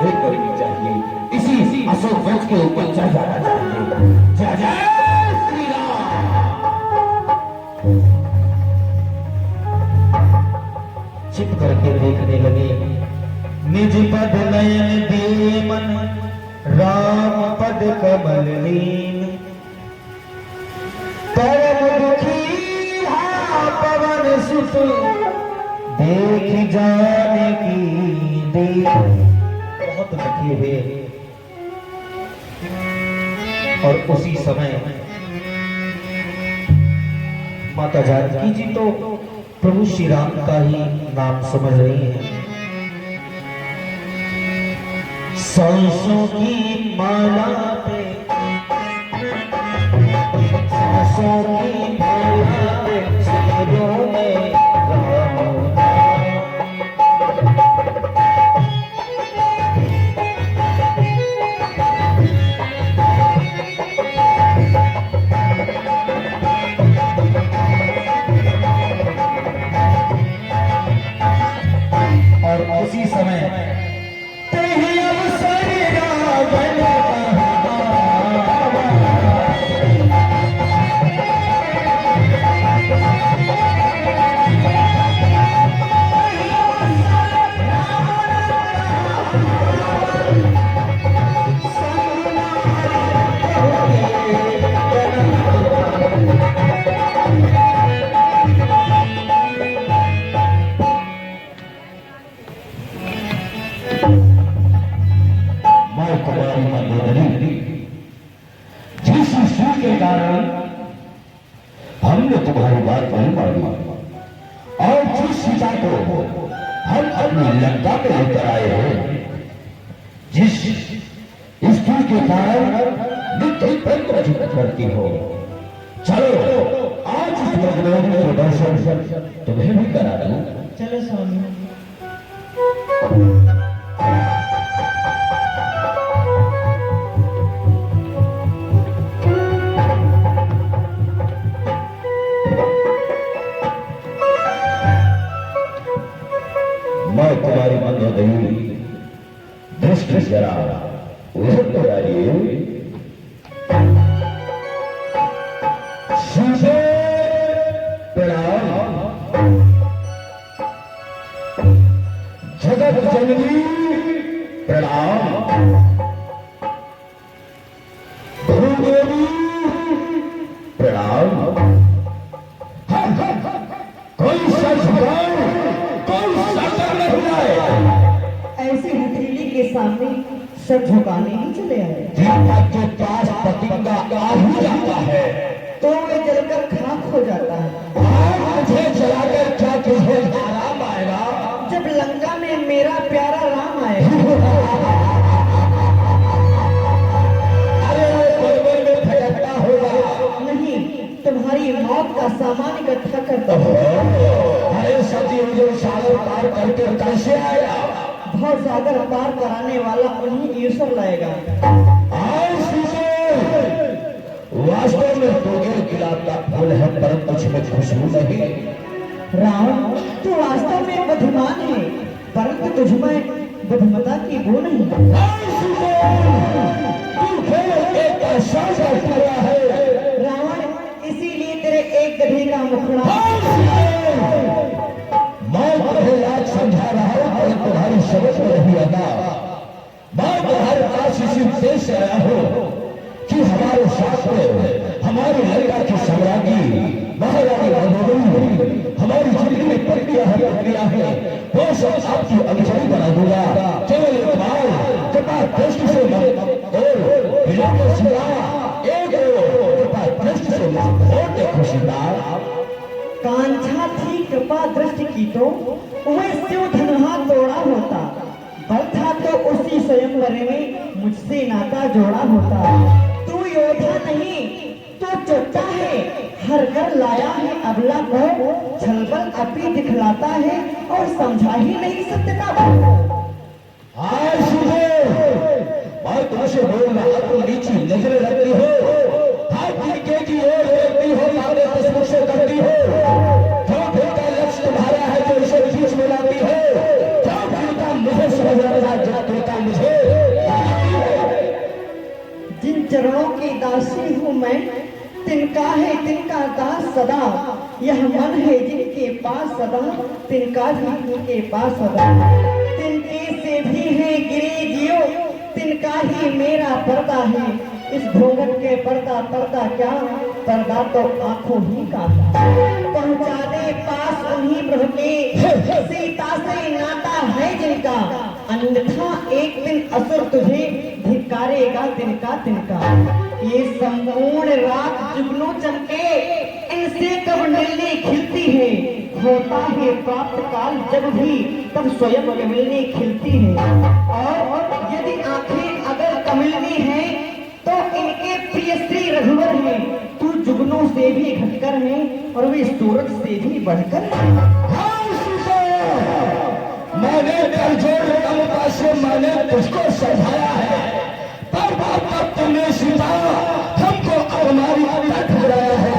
नहीं करनी चाहिए, इसी अशोक वृक्ष के ऊपर चढ़ जाना चाहिए। जय जय श्री राम। छिप करके देखने लगे, निज पद नयन दे मन, राम पद कमल लीन। परम दुखी हा पवन सुत, देख जाने की देख। बहुत दुखी हुए और उसी समय माता जानकी जी तो प्रभु श्री राम का ही नाम समझ रही है। सांसों की माला पे, सांसों की माला पे, सिरों में राम और उसी समय के कारण हमने तुम्हारी बात नहीं मानी और जिस सीता को हम अपनी लंका में लेकर आए हैं, जिस स्त्री के कारण नित्य प्रश्न करती हो, चलो आज इस मजनून के दर्शन तुम्हें भी करा दूं। चलो स्वामी। मैं तुम्हारी मंदोदयी दृष्टि जरा उधर तो डालिए। सीधे प्रणाम। जगत जननी प्रणाम। भूदेवी प्रणाम। कोई सजगाओ, ऐसे हथेली के सामने सर झुकाने ही चले आए। दीपक के पास पतिंगा आहू जाता है तो वे जलकर खाक हो जाता है। आज मुझे जलाकर क्या तुझे आराम आएगा? जब लंका में मेरा प्यारा राम आएगा। अरे बलबल में फटकता होगा। नहीं, तुम्हारी मौत का सामान इकट्ठा करता हूँ। अरे सती मुझे सागर पार करके कैसे आएगा? बहुत सागर पार कराने वाला उन्हीं ईश्वर लाएगा। वास्तव में तोगे गुलाब का फूल है, परंतु उसमें खुशबू नहीं। राम, तू वास्तव में बुद्धिमान है, परंतु तुझमें बुद्धिमता की वो नहीं। रावण, इसीलिए तेरे एक गधे का मुखड़ा। मैं तुम्हें आज समझा रहा हूं और तुम्हारी समझ में नहीं आता। मैं तुम्हारे पास इसी उद्देश्य से आया हूं कि हमारे साथ में हमारी लंका की सम्राज्ञी महारानी मनोदयी हमारी जिंदगी में प्रक्रिया है, वो सब आपकी अनुचरी बना दूंगा। केवल एक बार कृपा दृष्टि से विलंब सिवा एक कृपा दृष्टि से बहुत खुशीदार। कांछा थी कृपा दृष्टि की तो वह शिव धनुहा तोड़ा होता। बल था तो उसी स्वयंवर में मुझसे नाता जोड़ा होता। तू योद्धा नहीं तो चोटा है, हर घर लाया है अबला को। छलबल अपनी दिखलाता है और समझा ही नहीं सत्यता को। आज सुबह मैं तुमसे बोल रहा, तुम नीची नजरें रखती हो, हाथ नीचे की ओर देखती हो, सामने तस्वीर से करती हो। क्यों बेटा लक्ष्य तुम्हारा है जो इसे बीच में लाती हो? क्या बेटा मुझे समझ रहा है, जब बेटा मुझे चरणों की दासी हूँ मैं, तिनका है तिनका दास सदा, यह मन है जिनके पास सदा, तिनका भी उनके पास सदा। तिनके से भी है गिरे जियो, तिनका ही मेरा पर्दा है, इस घूंघट के पर्दा पर्दा क्या, पर्दा तो आंखों ही का। पहुंचा दे पास उन्हीं प्रभु के, सीता से नाता है जिनका, अन्यथा एक दिन असुर तुझे धिक्कारेगा तिनका तिनका। ये संपूर्ण रात जुगनू चमके, इनसे कब नीली खिलती है, होता है प्राप्त काल जब भी तब स्वयं कमलनी खिलती है। और यदि आंखें अगर कमलनी है तो इनके प्रिय श्री रघुवर हैं, तू जुगनू से भी घटकर है और वे सूरज से भी बढ़कर है। मैंने कर जोड़ कमता से मैंने तुझको समझाया है, पर बात तुमने सीधा हमको हमारी तक बुलाया है।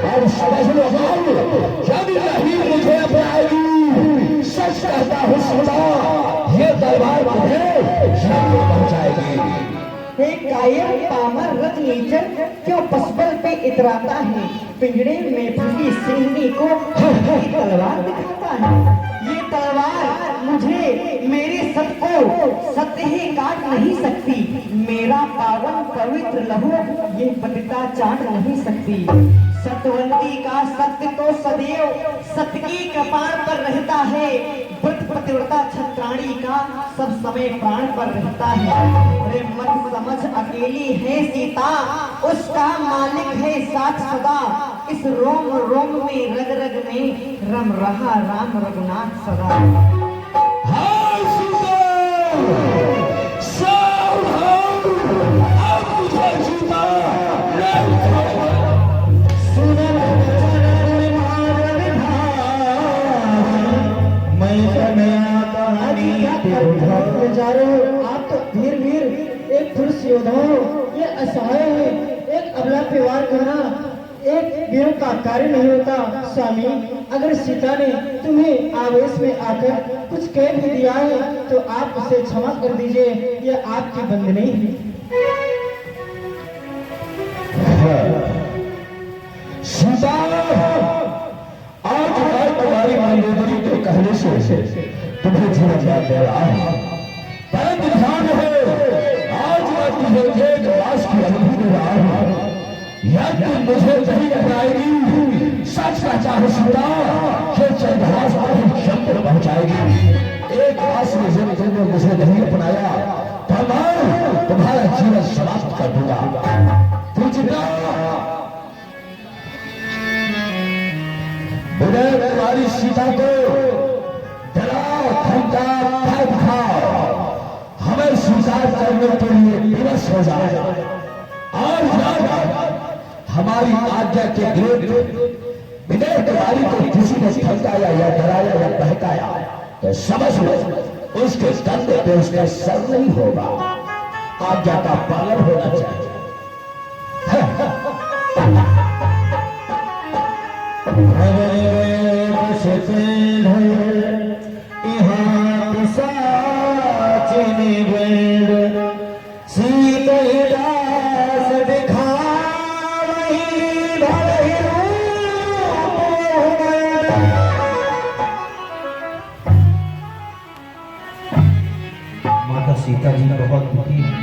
और समझ लो यदि नहीं मुझे अपनाएगी, सच कहता हूँ सुना, ये तलवार तुम्हें शाम को पहुंचाएगी। हे कायर पामर रथ नीचर, क्यों पसबल पे इतराता है, पिंजड़े में फंसी सिंहनी को तलवार दिखाता है। ये तलवार मुझे मेरे सत को सत्य ही काट नहीं सकती, मेरा पावन पवित्र लहू ये पतिता चाट नहीं सकती। सतवंती का सत्य तो सदैव सत्य की कपार पर रहता है, व्रत पतिव्रता छत्राणी का सब समय प्राण पर रहता है। अरे मत समझ अकेली है सीता, उसका मालिक है साथ सदा, इस रोम रोम में रग रग में रम रहा राम रघुनाथ सदा। आप तो वीर वीर एक पुरुष योद्धा हो, ये असहाय है, एक अबला पे वार करना एक वीरों का कार्य नहीं होता। स्वामी, अगर सीता ने तुम्हें आवेश में आकर कुछ कह भी दिया है तो आप उसे क्षमा कर दीजिए, यह आपकी बंदनी है। सीता, आज मैं तुम्हारी मंजूरी के कहने से तुम्हें जीवन दे रहा हूं, परंतु ध्यान है आज मैं तुम्हें एक वास की अनुभूति दे रहा हूं। यदि मुझे नहीं अपनाएगी, सच कहता हूं सीता, ये चंद्रहास को शंकर पहुंचाएगी। एक वास में जब तुमने मुझे नहीं अपनाया तो मैं तुम्हारा जीवन समाप्त कर दूंगा। तुम्हारी सीता को डराओ, धमकाओ, भय दिखाओ, हमें स्वीकार करने के लिए विवश हो जाए और हमारी आज्ञा के विरुद्ध विनय तिवारी को किसी ने धमकाया या डराया या बहकाया तो समझ लो उसके कंधे पे उसका सर नहीं होगा। आज्ञा का पालन होना चाहिए। माता सीता जी बहुत दुखी है।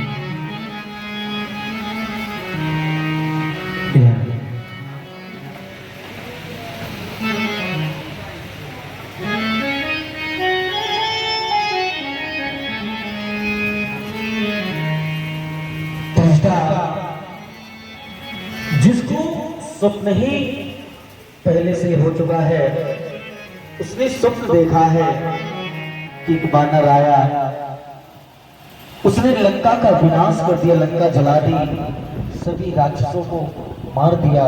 जिसको स्वप्न ही पहले से हो चुका है, उसने स्वप्न देखा है कि एक वानर आया, उसने लंका का विनाश कर दिया, लंका जला दी, सभी राक्षसों को मार दिया।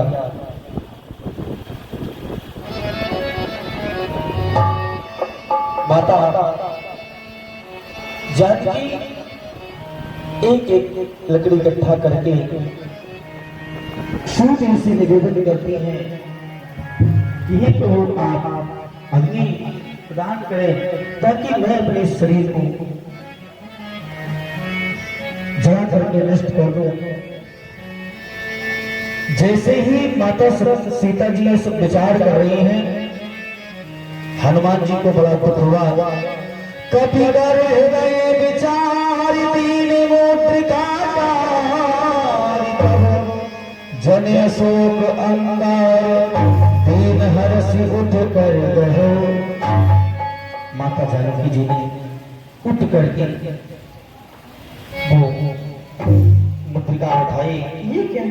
माता जानकी एक एक लकड़ी इकट्ठा करके सूर्य से निवेदन करती हैं कि हे प्रभु आप अग्नि प्रदान करें ताकि मैं अपने शरीर को जला करके नष्ट कर दूं। जैसे ही माता सीता जी ये सब विचार कर रही हैं, हनुमान जी को बड़ा दुख हुआ। कभी कर गए विचार तीन मुद्रिका जन अशोक अंगार तीन हर्षि उठ कर गहो। माता जानकी जी ने उठ करके वो मुद्रिका उठाई। ये क्या?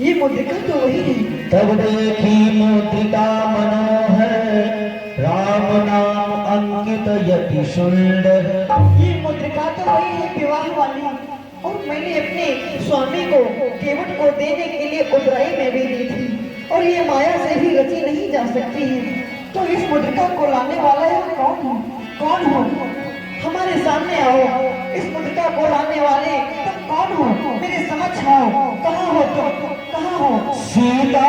ये मुद्रिका तो वही है। तब देखी मुद्रिका मनोहर राम नाम अंकित यति सुंदर। ये मुद्रिका तो वही है विवाह वाली, और मैंने अपने स्वामी को केवट को देने के लिए उतराई में भी दी थी, और ये माया से भी रची नहीं जा सकती है। तो इस मुद्रिका को लाने वाला है कौन हो? कौन हो? हमारे सामने आओ। इस मुद्रिका को लाने वाले तुम कौन हो? मेरे समक्ष आओ। कहाँ हो तुम? कहाँ हो? सीता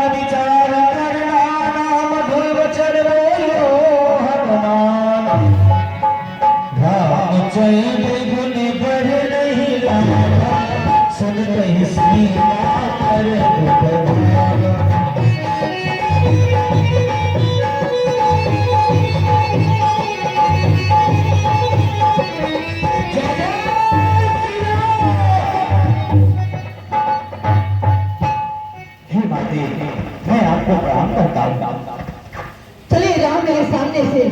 विचार करना नाम मधुर वचन बोलो हनुमान। राम चरित गुण बढ़ नहीं लागा सुन कहीं सीता कर दुख। मैं आपको प्रणाम करता हूँ। चले जाओ मेरे सामने से।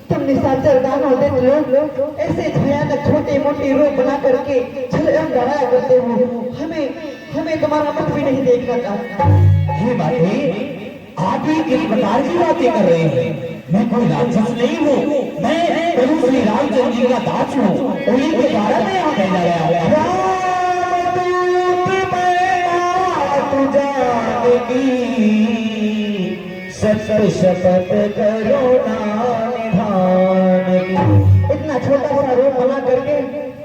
तुम निशाचर दानव दे लोग ऐसे भयानक छोटे मोटे रूप बना करके छलम डराया करते हो। हमें तुम्हारा मुख भी नहीं देखना चाहता। हे माते, आप भी किस प्रकार की बातें कर रहे हैं? मैं कोई राक्षस नहीं हूँ, मैं प्रभु श्री रामचंद्र जी का दास हूँ। उन्हीं के द्वारा मैं यहाँ भेजा गया हूँ। सत्य शपथ करो निधान की। इतना छोटा सा रूप बना करके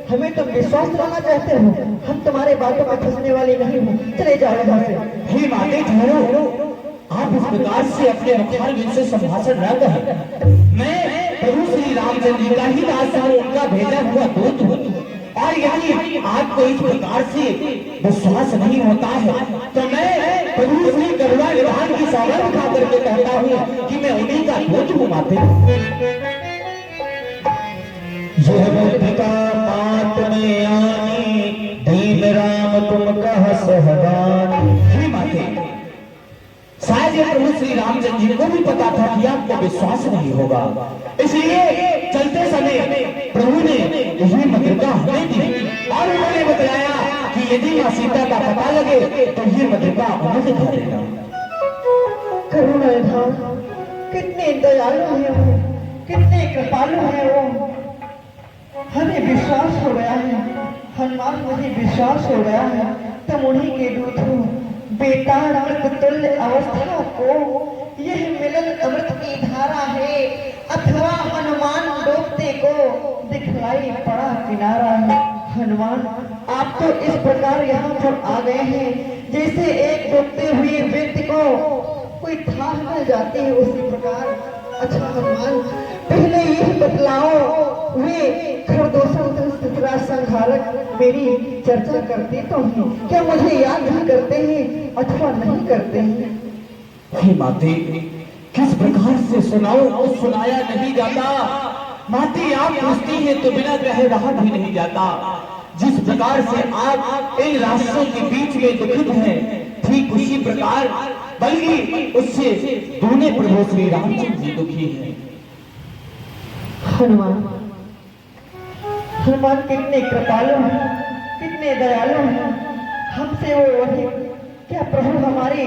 हमें तुम विश्वास लाना चाहते हो? हम तुम्हारे बातों में फंसने वाली नहीं हो। चले जाओ यहाँ से। हे माते ठहरो, आप इस प्रकार से अपने मुखारविंद से संभाषण न करें। मैं प्रभु श्री रामचंद्र जी का ही दास हूँ, उनका भेजा हुआ दूत हूँ। और यदि आपको इस प्रकार से विश्वास नहीं होता है तो मैं प्रभु श्री करुणा निधान की सौगंध खा करके कहता हूँ कि मैं उन्हीं का दूत हूँ माते। यह मुद्रिका मात में आनी दीन राम तुम कह सहगानी। हे माते, शायद ये प्रभु श्री रामचंद्र जी को भी पता था कि आपको विश्वास नहीं होगा, इसलिए चलते समय प्रभु ने यही मुद्रिका हमें दी और उन्होंने बताया कि यदि मां सीता का पता लगे तो ये मुद्रिका उन्हें दिखा देगा। करुणा निधान, कितने दयालु है वो, कितने कृपालु है वो। हमें विश्वास हो गया है हनुमान, मुझे विश्वास हो गया है तुम उन्हीं के दूत हो। बेटा अमृत तुल्य अवस्था को यह मिलन अमृत की धारा है, अथवा हनुमान डूबते को दिखलाई पड़ा किनारा है। हनुमान, आप तो इस प्रकार यहाँ पर आ गए हैं जैसे एक डूबते हुए व्यक्ति को कोई थाह मिल जाती है, उसी प्रकार। अच्छा हनुमान, पहले यही बतलाओ, वे खरदूषण संहारक मेरी चर्चा करते तो हैं, क्या मुझे याद भी करते हैं अथवा नहीं करते हैं? हे माते, किस प्रकार से सुनाओ और सुनाया नहीं जाता। माते, आप पूछती हैं तो बिना कहे रहा भी नहीं जाता। जिस प्रकार से आप इन राष्ट्रों के बीच में दुखित हैं, ठीक उसी प्रकार बल्कि उससे दूने प्रभु श्री रामचंद्र जी दुखी हैं। हनुमान, हनुमान कितने कृपालु हैं, कितने दयालु हैं। हमसे वो वही, क्या प्रभु हमारी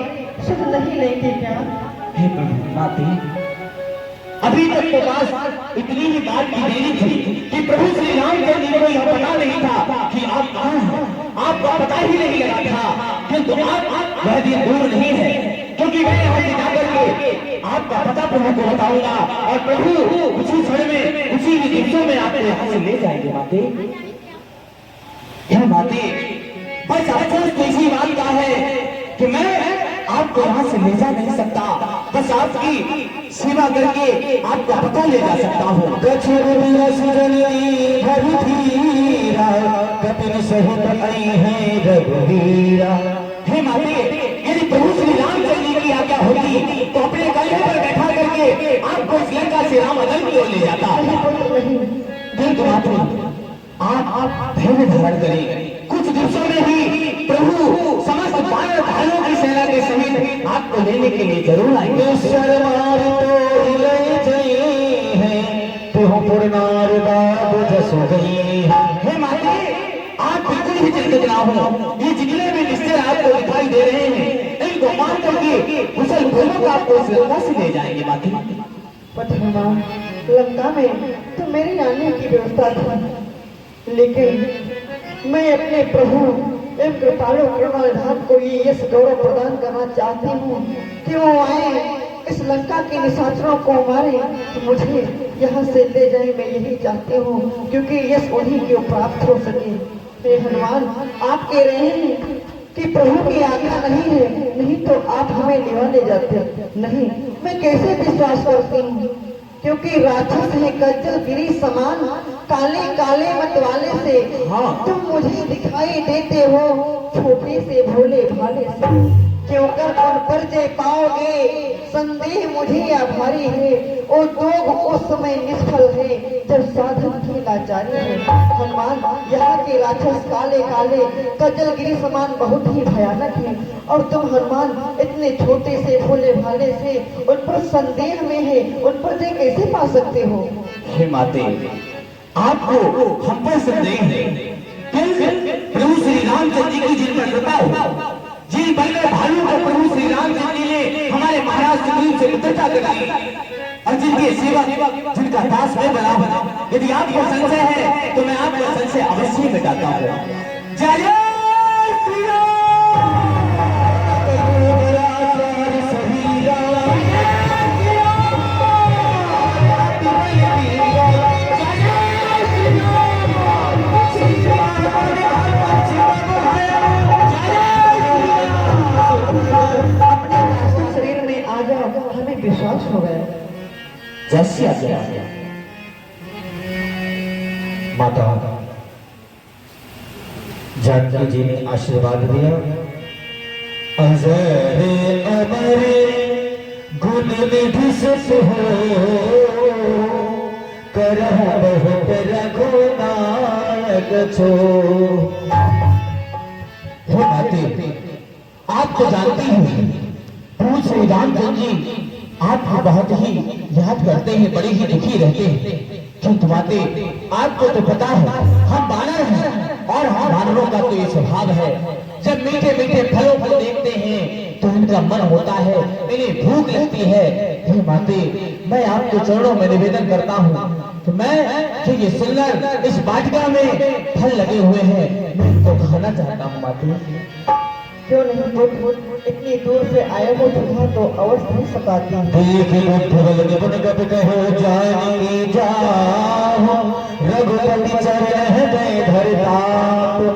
सुध नहीं लेंगे क्या? हे प्रभु, माते, अभी तक तो बस इतनी ही बात की देरी थी कि प्रभु श्री रामचंद्र जी को यह पता नहीं था कि आप कहाँ हैं, आपका पता ही नहीं लगा था। किंतु आप वह दिन दूर नहीं है, क्योंकि मैं यहाँ से जाकर के आपका पता प्रभु को बताऊंगा और प्रभु उसी क्षण में, उसी ही दिवसों में आपको यहाँ से ले जाएंगे। माते, यह माते, बस अफसोस तो इसी बात का है कि मैं आपको यहाँ से ले जा नहीं सकता, बस आपकी सेवा करके आपका पता ले जा सकता हूँ। कपिन सहित आई है रघुवीरा। हे माते, यदि प्रभु श्री रामचंद्र जी की आज्ञा होती तो अपने कंधे पर बैठा करके आपको इस लंका से राम अदल की ओर ले जाता। किंतु माते, आप धैर्य धारण करें, कुछ दिवसों में ही प्रभु समस्त वानर भाइयों की सेना के सहित आपको लेने के लिए जरूर आएंगे। हे माते, आप बिल्कुल ही चिंतित ना हो, ये जितने भी निश्चय आपको दिखाई दे रहे हैं इनको मान करके कुशल पूर्वक आपको इस लंका से ले जाएंगे। माते, हनुमान, लंका में तो मेरी आने की व्यवस्था थी, लेकिन मैं अपने प्रभु एवं कृपालु कृपाधाम को ये यश गौरव प्रदान करना चाहती हूँ कि वो आए, इस लंका के निशाचरों को मारे, तो मुझे यहाँ से ले जाए। मैं यही चाहती हूँ, क्योंकि यश उन्हीं को प्राप्त हो सके। हे हनुमान, आप कह रहे हैं कि प्रभु की आज्ञा नहीं है, नहीं तो आप हमें ले जाते। नहीं, मैं कैसे विश्वास करती हूँ, क्योंकि राक्षस है कज्जल गिरी समान, काले काले मतवाले से तुम मुझे दिखाई देते हो, छोटे से भोले भाले से। क्यों कर उन पर जय पाओगे, संदेह मुझे आभारी है। और दोग उस समय निष्फल है जब साधन की लाचारी है। हनुमान, यहाँ के राक्षस काले काले कजलगिरी समान बहुत ही भयानक है, और तुम हनुमान इतने छोटे से भोले भाले से उन पर संदेह में है, उन पर जय कैसे पा सकते हो? हे माते, आपको हम पर संदेह है, प्रभु श्री रामचंद्र जी की जिन पर कृपा हो, जिन बल्ले भाइयों को प्रभु श्री रामचंद्र जी ने हमारे महाराज सुग्रीव से मित्रता कर ली, और जिनके सेवक जिनका दास में बना, यदि आपको संशय है तो मैं आपका संशय अवश्य मिटाता हूँ। जय श्री राम। शरीर में आ जाओ, हमें विश्वास हो गया। जैसी आज्ञा। माता जानकी जी ने आशीर्वाद दिया। अजरे अमरे गुण निधि सुत हो, करह बहुत रघुनायक छो। हे माते, आप तो जानती हैं प्रभु श्री रामचंद्र जी आपको बहुत ही याद करते हैं, बड़े ही दुखी रहते हैं। किंतु माते, आपको तो पता है हम वानर हैं, और हम वानरों का तो ये स्वभाव है, जब मीठे मीठे फलों को देखते हैं तो इनका मन होता है, इन्हें भूख लगती है। हे माते, मैं आपके चरणों में निवेदन करता हूँ तो मैं जो ये सुंदर इस वाटिका में फल लगे हुए हैं, मैं इनको खाना चाहता हूँ। माते, क्यों नहीं, इतनी दूर से आए हो तुझा तो अवश्य नहीं सकाती। रघुपति चरण धरता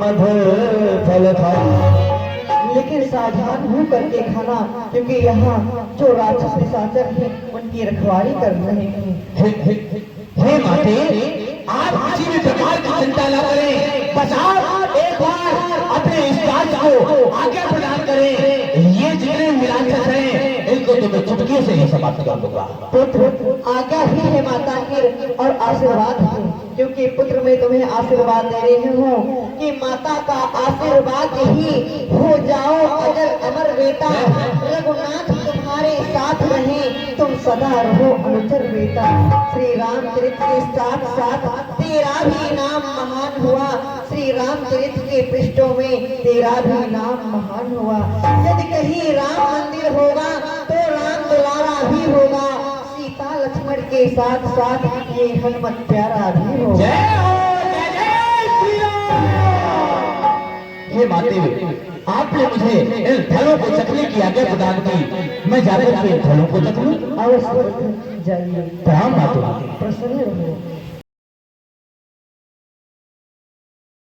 मधुर फल खाओ। लेकिन सावधान हो करके खाना, क्योंकि यहाँ जो राक्षस निशाचर हैं उनकी रखवाली कर रहे हैं। हे माते, आप किसी भी प्रकार की चिंता न करें, बस आप एक बार अपने इस राज को आज्ञा प्रदान करें। ये जितने विरासत हैं इनको तो मैं चुटकियों से ही समाप्त कर दूंगा। पुत्र, आज्ञा ही है माता की और आशीर्वाद है, क्योंकि पुत्र मैं तुम्हें आशीर्वाद दे रही हूँ कि माता का आशीर्वाद ही हो जाओ अजर अमर बेटा। रघुनाथ तुम्हारे साथ रहे, तुम सदा रहो अनुचर बेटा। श्री रामचरित के साथ साथ तेरा भी नाम महान हुआ, श्री रामचरित के पृष्ठों में तेरा भी नाम महान हुआ। यदि कहीं राम मंदिर होगा तो राम दुलारा भी होगा, सीता लक्ष्मण के साथ साथ ये हनुमत प्यारा भी होगा। जय हो, जय जय श्री राम। हे माते, आपने मुझे इन फलों को चखने की आज्ञा प्रदान की, मैं जाकर के इन फलों को चखूं। अवश्य जाइए। प्रणाम माते। प्रसन्न रहो।